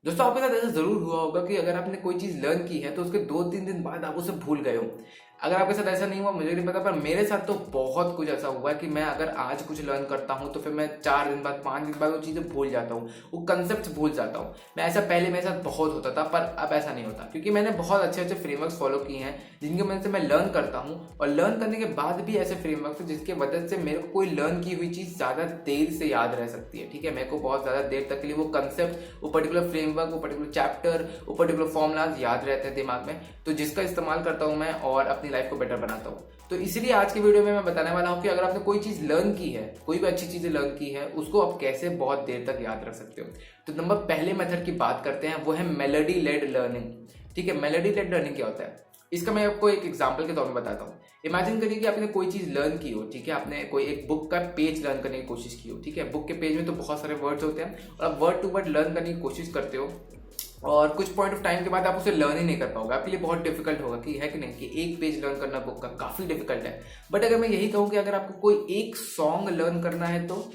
दोस्तों आपके साथ ऐसा जरूर हुआ होगा कि अगर आपने कोई चीज लर्न की है तो उसके 2-3 दिन बाद आप उसे भूल गए हो। अगर आपके साथ ऐसा नहीं हुआ मुझे नहीं पता, पर मेरे साथ तो बहुत कुछ ऐसा हुआ है कि मैं अगर आज कुछ लर्न करता हूँ तो फिर मैं 4 दिन बाद 5 दिन बाद वो चीज़ें भूल जाता हूँ, वो कंसेप्ट भूल जाता हूँ। मैं ऐसा पहले मेरे साथ बहुत होता था, पर अब ऐसा नहीं होता क्योंकि मैंने बहुत अच्छे अच्छे फ्रेमवर्क्स फॉलो किए हैं जिनकी वजह से मैं लर्न करता हूँ। और लर्न करने के बाद भी ऐसे फ्रेमवर्क्स हैं जिसकी वजह से मेरे को कोई लर्न की हुई चीज़ ज़्यादा देर से याद रह सकती है। ठीक है, मेरे को बहुत ज़्यादा देर तक के लिए वो कंसेप्ट, वो पर्टिकुलर फ्रेमवर्क, वो पर्टिकुलर चैप्टर, वो पर्टिकुलर फॉर्मूलाज याद रहते हैं दिमाग में, तो जिसका इस्तेमाल करता हूँ मैं और अपनी लाइफ को बेटर बनाता हूँ। तो इसीलिए आज की वीडियो में मैं बताने वाला हूँ कि अगर आपने कोई चीज़ लर्न की है, कोई भी अच्छी चीज़ लर्न की है, उसको आप कैसे बहुत देर तक याद रख सकते हो। तो नंबर पहले मेथड की बात करते हैं, वो है मेलोडी लेड लर्निंग। ठीक है, मेलोडी लेड लर्निंग क्या होता है इसका मैं आपको एक एग्जांपल के तौर में बताता हूँ। इमेजिन करिए कि आपने कोई चीज़ लर्न की हो। ठीक है, आपने कोई एक बुक का पेज लर्न करने की कोशिश की हो। ठीक है, बुक के पेज में तो बहुत सारे वर्ड्स होते हैं और आप वर्ड टू वर्ड लर्न करने की कोशिश करते हो और कुछ पॉइंट ऑफ टाइम के बाद आप उसे लर्न ही नहीं कर पाओगे। आपके लिए बहुत डिफिकल्ट होगा कि है कि नहीं, कि एक पेज लर्न करना बुक का काफ़ी डिफिकल्ट है। बट अगर मैं यही कहूँ कि अगर आपको कोई एक सॉन्ग लर्न करना है तो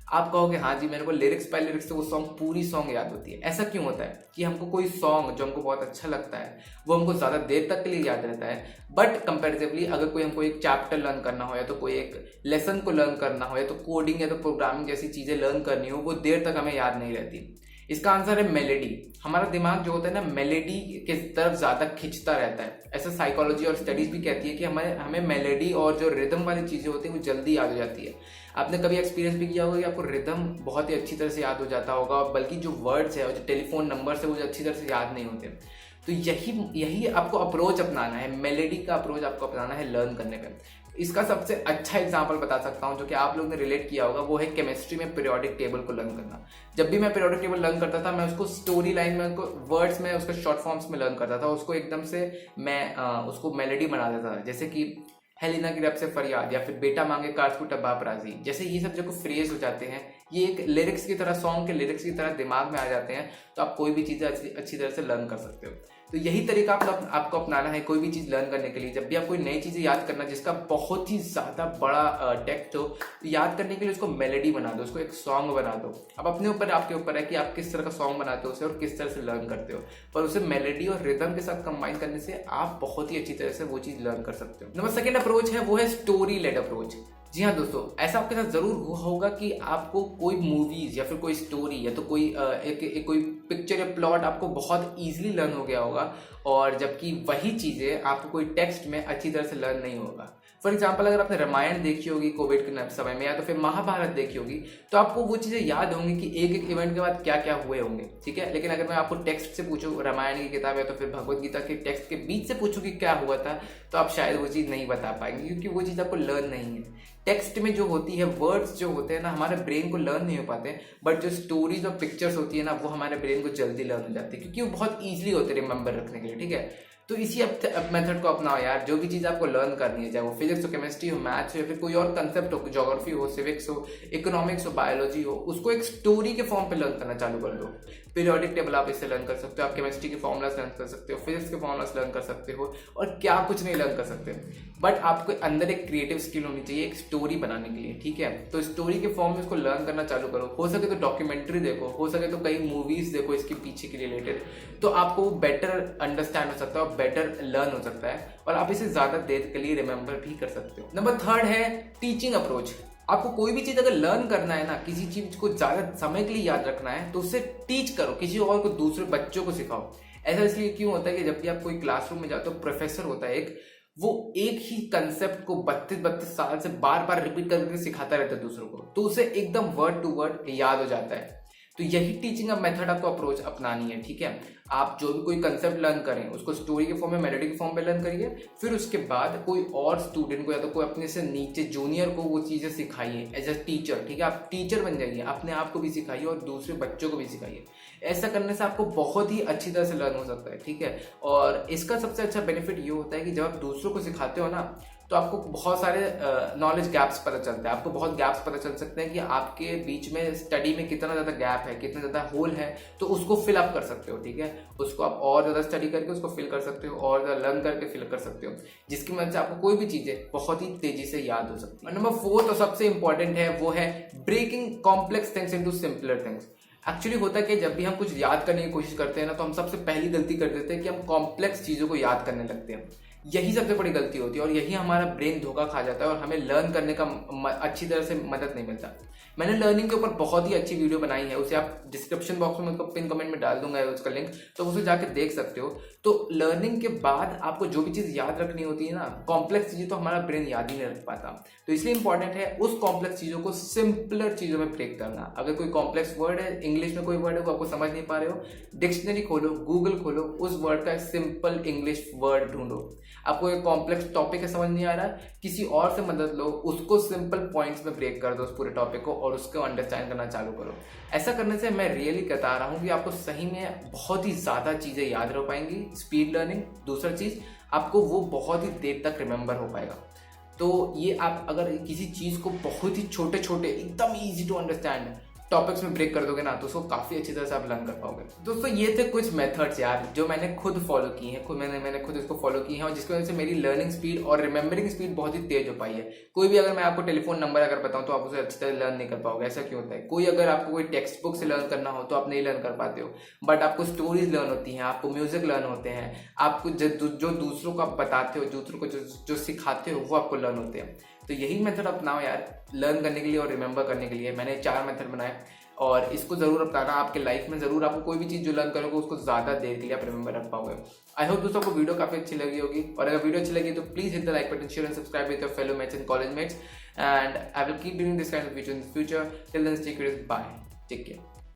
आप कहोगे हाँ जी, मेरे को लिरिक्स बाय लिरिक्स से वो सॉन्ग, पूरी सॉन्ग याद होती है। ऐसा क्यों होता है कि हमको कोई सॉन्ग जो हमको बहुत अच्छा लगता है वो हमको ज़्यादा देर तक के लिए याद रहता है, बट कंपेरेटिवली अगर कोई हमको एक चैप्टर लर्न करना हो या तो कोई एक लेसन को लर्न करना हो या तो कोडिंग या तो प्रोग्रामिंग जैसी चीज़ें लर्न करनी हो, वो देर तक हमें याद नहीं रहती। इसका आंसर है मेलेडी। हमारा दिमाग जो होता है ना, मेलेडी के तरफ ज्यादा खिंचता रहता है। ऐसा साइकोलॉजी और स्टडीज भी कहती है कि हमें मेलेडी और जो रिदम वाली चीजें होती है वो जल्दी याद हो जाती है। आपने कभी एक्सपीरियंस भी किया होगा कि आपको रिदम बहुत ही अच्छी तरह से याद हो जाता होगा, बल्कि जो वर्ड्स है और जो टेलीफोन नंबर है वो अच्छी तरह से याद नहीं होते। तो यही आपको अप्रोच अपनाना है, मेलेडी का अप्रोच आपको अपनाना है लर्न करने का। इसका सबसे अच्छा एग्जांपल बता सकता हूँ जो कि आप लोग ने रिलेट किया होगा, वो है केमिस्ट्री में पीरियोडिक टेबल को लर्न करना। जब भी मैं पीरियोडिक टेबल लर्न करता था मैं उसको स्टोरी लाइन में, उसको वर्ड्स में, उसके शॉर्ट फॉर्म्स में लर्न करता था। उसको एकदम से मैं उसको मेलेडी बना देता था, जैसे कि हेलिना की रब से फरियाद या फिर बेटा मांगे कार्स को टबाब राजी, जैसे ये सब जो फ्रेज हो जाते हैं ये एक लिरिक्स की तरह, सॉन्ग के लिरिक्स की तरह दिमाग में आ जाते हैं, तो आप कोई भी चीज़ अच्छी तरह से लर्न कर सकते हो। तो यही तरीका आपको अपनाना है कोई भी चीज़ लर्न करने के लिए। जब भी आप कोई नई चीज़ें याद करना जिसका बहुत ही ज़्यादा बड़ा टेक्स्ट हो, तो याद करने के लिए उसको मेलेडी बना दो, उसको एक सॉन्ग बना दो। अब अपने ऊपर, आपके ऊपर है कि आप किस तरह का सॉन्ग बनाते हो उसे और किस तरह से लर्न करते हो, पर उसे मेलेडी और रिदम के साथ कंबाइन करने से आप बहुत ही अच्छी तरह से वो चीज़ लर्न कर सकते हो। नंबर सेकेंड अप्रोच है वो है स्टोरी लेड अप्रोच। जी हाँ दोस्तों, ऐसा आपके साथ जरूर हुआ होगा कि आपको कोई मूवीज या फिर कोई स्टोरी या तो कोई कोई पिक्चर या प्लॉट आपको बहुत इजीली लर्न हो गया होगा, और जबकि वही चीजें आपको कोई टेक्स्ट में अच्छी तरह से लर्न नहीं होगा। फॉर एग्जाम्पल, अगर आपने रामायण देखी होगी कोविड के समय में या तो फिर महाभारत देखी होगी, तो आपको वो चीज़ें याद होंगी कि एक एक इवेंट के बाद क्या क्या हुए होंगे। ठीक है, लेकिन अगर मैं आपको टेक्स्ट से पूछूं, रामायण की किताब या तो फिर भगवत गीता के टेक्स्ट के बीच से पूछूं कि क्या हुआ था, तो आप शायद वो चीज़ नहीं बता पाएंगे क्योंकि वो चीज़ आपको लर्न नहीं है। टेक्स्ट में जो होती है, वर्ड्स जो होते हैं ना, हमारे ब्रेन को लर्न नहीं हो पाते, बट जो स्टोरीज और पिक्चर्स होती है ना, वो हमारे ब्रेन को जल्दी लर्न हो जाती है क्योंकि वो बहुत ईजिली होते हैं रिमेंबर रखने के लिए। ठीक है, तो इसी मेथड को अपनाओ यार। जो भी चीज़ आपको लर्न करनी है, चाहे वो फिजिक्स हो, केमिस्ट्री हो, मैथ्स हो या फिर कोई और कंसेप्ट हो, ज्योग्राफी हो, सिविक्स हो, इकोनॉमिक्स हो, बायोलॉजी हो, उसको एक स्टोरी के फॉर्म पे लर्न करना चालू कर दो। पीरियोडिक टेबल आप इससे लर्न कर सकते हो, आप केमिस्ट्री के फॉर्मुलास लर्न कर सकते हो, फिजिक्स के फॉर्मुलास लर्न कर सकते हो, और क्या कुछ नहीं लर्न कर सकते, बट आपको अंदर एक क्रिएटिव स्किल होनी चाहिए एक स्टोरी बनाने के लिए। ठीक है, तो स्टोरी के फॉर्म में इसको लर्न करना चालू करो। हो सके तो डॉक्यूमेंट्री देखो, हो सके तो कई मूवीज देखो इसके पीछे के रिलेटेड, तो आपको बेटर अंडरस्टैंड हो सकता है और बेटर लर्न हो सकता है और आप इसे ज्यादा देर के लिए रिमेंबर भी कर सकते हो। नंबर थर्ड है टीचिंग अप्रोच। आपको कोई भी चीज अगर लर्न करना है ना, किसी चीज को ज्यादा समय के लिए याद रखना है, तो उसे टीच करो, किसी और को, दूसरे बच्चों को सिखाओ। ऐसा इसलिए क्यों होता है कि जब भी आप कोई क्लासरूम में जाते हो, प्रोफेसर होता है एक, वो एक ही कंसेप्ट को 32 साल से बार बार रिपीट करके सिखाता रहता है दूसरों को, तो उसे एकदम वर्ड टू वर्ड याद हो जाता है। तो यही टीचिंग मेथड आपको अप्रोच अपनानी है। ठीक है, आप जो भी कोई कंसेप्ट लर्न करें उसको स्टोरी के फॉर्म में, मेलोडी के फॉर्म में लर्न करिए, फिर उसके बाद कोई और स्टूडेंट को या तो कोई अपने से नीचे जूनियर को वो चीज़ें सिखाइए एज अ टीचर। ठीक है, आप टीचर बन जाइए, अपने आप को भी सिखाइए और दूसरे बच्चों को भी सिखाइए। ऐसा करने से आपको बहुत ही अच्छी तरह से लर्न हो सकता है। ठीक है, और इसका सबसे अच्छा बेनिफिट ये होता है कि जब आप दूसरों को सिखाते हो ना, तो आपको बहुत सारे नॉलेज गैप्स पता चलते हैं। आपको बहुत गैप्स पता चल सकते हैं कि आपके बीच में स्टडी में कितना ज़्यादा गैप है, कितना ज़्यादा होल है, तो उसको फिल अप कर सकते हो। ठीक है, उसको आप और ज़्यादा स्टडी करके उसको फिल कर सकते हो और ज़्यादा लर्न करके फिल कर सकते हो, जिसकी मदद से आपको कोई भी चीज़ें बहुत ही तेजी से याद हो सकती है। और नंबर फोर्थ और सबसे इंपॉर्टेंट है वो है breaking complex things into simpler things. Actually होता कि जब भी हम कुछ याद करने की कोशिश करते हैं ना, तो हम सबसे पहली गलती कर देते हैं कि हम कॉम्प्लेक्स चीज़ों को याद करने लगते हैं। यही सबसे बड़ी गलती होती है और यही हमारा ब्रेन धोखा खा जाता है और हमें लर्न करने का अच्छी तरह से मदद नहीं मिलता। मैंने लर्निंग के ऊपर बहुत ही अच्छी वीडियो बनाई है, उसे आप डिस्क्रिप्शन बॉक्स में पिन कमेंट में डाल दूंगा उसका लिंक, तो उसे जाके देख सकते हो। तो लर्निंग के बाद आपको जो भी चीज़ याद रखनी होती है ना, कॉम्प्लेक्स चीज़ें तो हमारा ब्रेन याद ही नहीं रख पाता। तो इसलिए इंपॉर्टेंट है उस कॉम्प्लेक्स चीज़ों को सिंपलर चीज़ों में ब्रेक करना। अगर कोई कॉम्प्लेक्स वर्ड है, इंग्लिश में कोई वर्ड है वो आपको समझ नहीं पा रहे हो, डिक्शनरी खोलो, गूगल खोलो, उस वर्ड का सिंपल इंग्लिश वर्ड ढूंढो। आपको एक कॉम्प्लेक्स टॉपिक है समझ नहीं आ रहा है, किसी और से मदद लो, उसको सिंपल पॉइंट्स में ब्रेक कर दो उस पूरे टॉपिक को और उसको अंडरस्टैंड करना चालू करो। ऐसा करने से मैं रियली बता रहा हूँ कि आपको सही में बहुत ही ज़्यादा चीज़ें याद रह पाएंगी, स्पीड लर्निंग। दूसरा चीज़, आपको वो बहुत ही देर तक रिमेंबर हो पाएगा। तो ये आप अगर किसी चीज़ को बहुत ही छोटे छोटे एकदम ईजी टू अंडरस्टैंड टॉपिक्स में ब्रेक कर दोगे ना, तो उसको काफ़ी अच्छी तरह से आप लर्न कर पाओगे। दोस्तों ये थे कुछ मेथड्स यार जो मैंने खुद फॉलो की हैं, मैंने खुद इसको फॉलो की हैं और जिसकी वजह से मेरी लर्निंग स्पीड और रिमेंबरिंग स्पीड बहुत ही तेज हो पाई है। कोई भी अगर मैं आपको टेलीफोन नंबर अगर बताऊं तो आप उसे अच्छी तरह लर्न नहीं कर पाओगे। ऐसा क्यों होता है? कोई अगर आपको कोई टेक्स्ट बुक से लर्न करना हो तो आप नहीं लर्न कर पाते हो, बट आपको स्टोरीज लर्न होती हैं, आपको म्यूजिक लर्न होते हैं, आपको जो दूसरों को आप बताते हो, दूसरों को जो सिखाते हो वो आपको लर्न होते हैं। तो यही मेथड अपनाओ यार लर्न करने के लिए और रिमेंबर करने के लिए। मैंने 4 मेथड बनाए और इसको जरूर अपनाना आपके लाइफ में। जरूर आपको कोई भी चीज़ जो लर्न करोगे उसको ज़्यादा देर के लिए आप रिमेंबर रख पाओगे। आई होप दोस्तों आपको वीडियो काफ़ी अच्छी लगी होगी, और अगर वीडियो अच्छी लगी तो please hit the like button, share and subscribe with your fellow mates and college mates, and I will keep doing this kind of video in the future. Till then stay curious, bye, take care.